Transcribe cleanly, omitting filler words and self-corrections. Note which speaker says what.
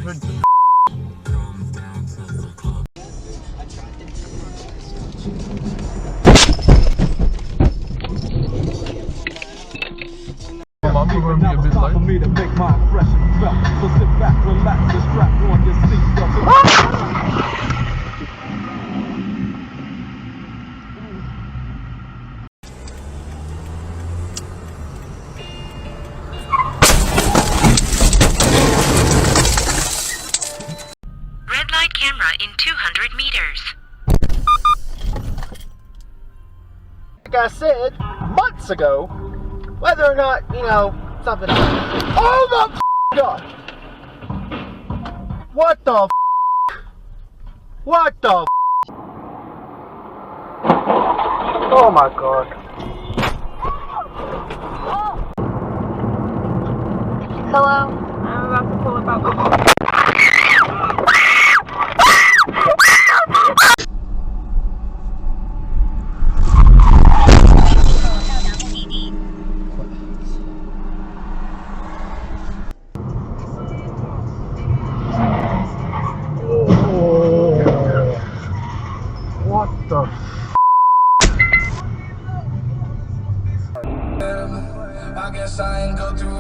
Speaker 1: stupid.
Speaker 2: For me to make my impression felt. So sit back, relax, and strap on your seatbelt.
Speaker 3: Red light camera in 200 meters.
Speaker 1: Like I said months ago, whether or not, you know, something else. Oh my God! What the What the Oh my God.
Speaker 4: Hello? I'm about to pull up out the
Speaker 1: What the
Speaker 2: I guess I ain't go through